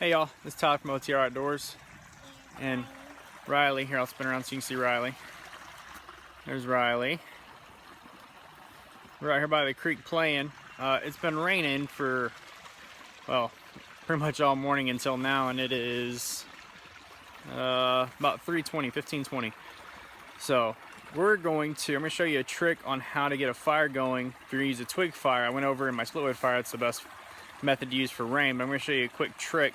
Hey y'all, this is Todd from O.T.R.Outdoors and Riley. Here, I'll spin around so you can see Riley. There's Riley. We're out here by the creek playing. It's been raining for, well, pretty much all morning until now, and it is about 15:20. So I'm going to show you a trick on how to get a fire going if you're going to use a twig fire. I went over in my split wood fire, it's the best method to use for rain, but I'm going to show you a quick trick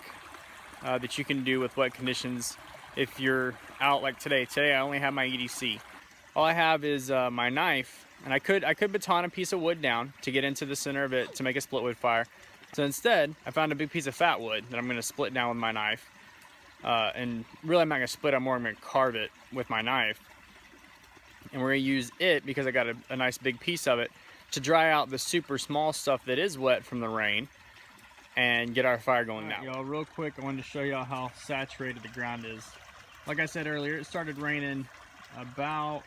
that you can do with wet conditions if you're out like today. Today I only have my EDC. All I have is my knife, and I could baton a piece of wood down to get into the center of it to make a split wood fire. So instead, I found a big piece of fat wood that I'm going to split down with my knife. And really I'm not going to split it, I'm going to carve it with my knife. And we're going to use it, because I got a nice big piece of it, to dry out the super small stuff that is wet from the rain and get our fire going now. Y'all, real quick, I wanted to show y'all how saturated the ground is. Like I said earlier, it started raining about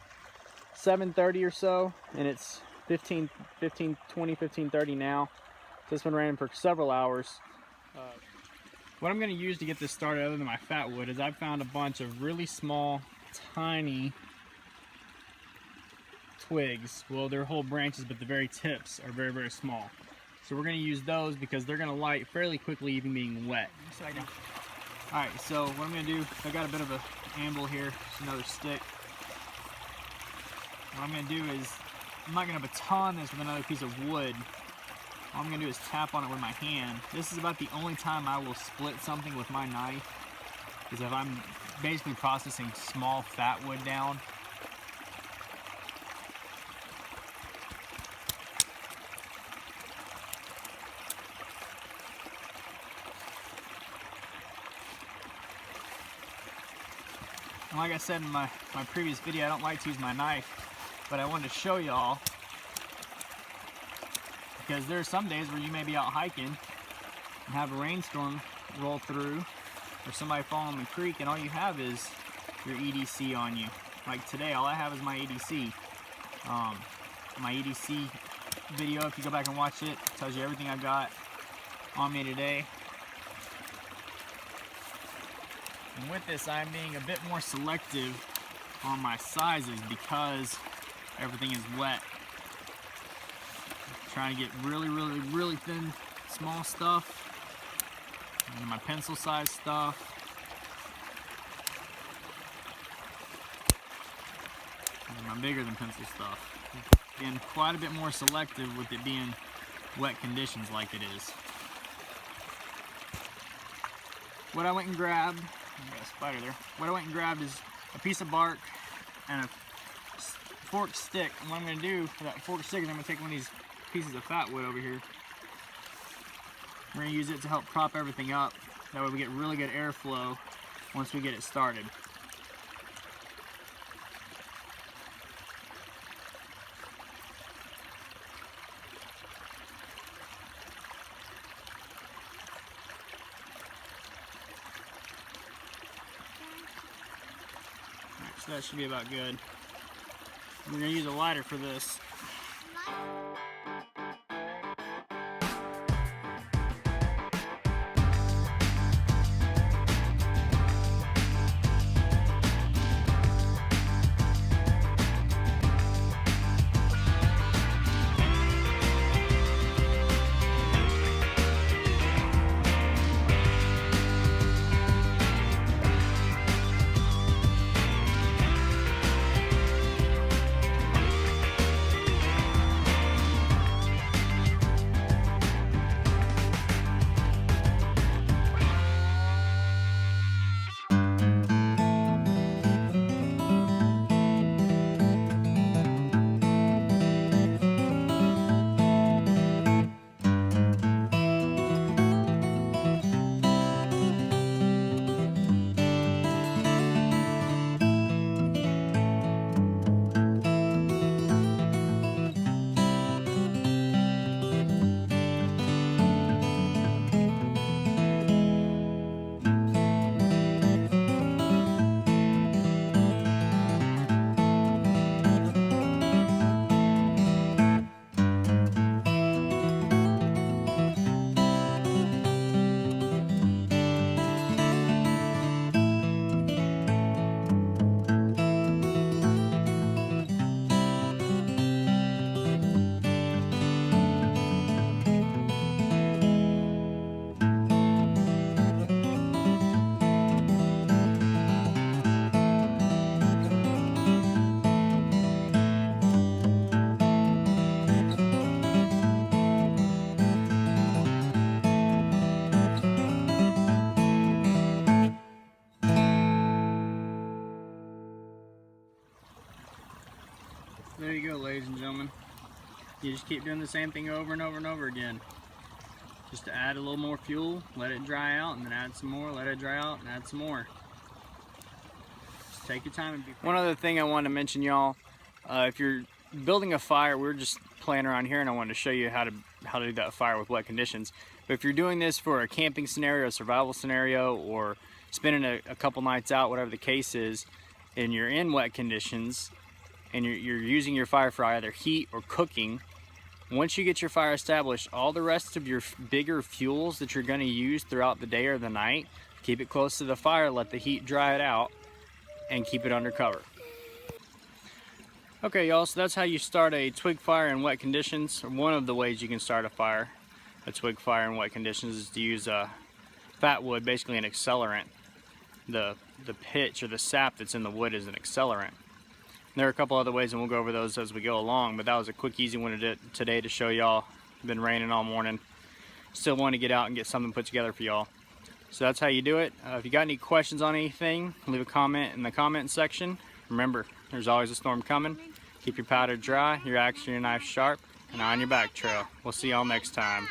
7:30 or so, and it's 15:30 now. So it's been raining for several hours. What I'm going to use to get this started, other than my fat wood, is I've found a bunch of really small, tiny twigs. Well, they're whole branches, but the very tips are very, very small. So we're going to use those because they're going to light fairly quickly, even being wet. Alright, so what I'm going to do, I got a bit of an anvil here, just another stick. What I'm going to do is, I'm not going to baton this with another piece of wood. All I'm going to do is tap on it with my hand. This is about the only time I will split something with my knife, is if I'm basically processing small fat wood down. And like I said in my previous video, I don't like to use my knife, but I wanted to show y'all, because there are some days where you may be out hiking and have a rainstorm roll through, or somebody fall in the creek, and all you have is your EDC on you. Like today, all I have is my EDC. My EDC video, if you go back and watch it, tells you everything I've got on me today. And with this, I'm being a bit more selective on my sizes because everything is wet. I'm trying to get really, really, really thin, small stuff, and my pencil size stuff. And my bigger than pencil stuff. And quite a bit more selective with it being wet conditions like it is. What I went and grabbed, I got a spider there. What I went and grabbed is a piece of bark and a forked stick. And what I'm going to do for that forked stick is I'm going to take one of these pieces of fat wood over here. We're going to use it to help prop everything up. That way we get really good airflow once we get it started. So that should be about good. We're going to use a lighter for this. there you go, ladies and gentlemen. You just keep doing the same thing over and over and over again. Just to add a little more fuel, let it dry out, and then add some more, let it dry out, and add some more. Just take your time and be. One other thing I wanted to mention, y'all, if you're building a fire, we're just playing around here, and I wanted to show you how to do that fire with wet conditions. But if you're doing this for a camping scenario, a survival scenario, or spending a couple nights out, whatever the case is, and you're in wet conditions, and you're using your fire for either heat or cooking, once you get your fire established, all the rest of your bigger fuels that you're going to use throughout the day or the night, keep it close to the fire, let the heat dry it out, and keep it under cover. Okay, y'all, so that's how you start a twig fire in wet conditions. One of the ways you can start a twig fire in wet conditions, is to use fat wood, basically an accelerant. The pitch or the sap that's in the wood is an accelerant. There are a couple other ways, and we'll go over those as we go along, but that was a quick, easy one today to show y'all. Been raining all morning. Still want to get out and get something put together for y'all. So that's how you do it. If you got any questions on anything, leave a comment in the comment section. Remember, there's always a storm coming. Keep your powder dry, your axe and your knife sharp, and on your back trail. We'll see y'all next time.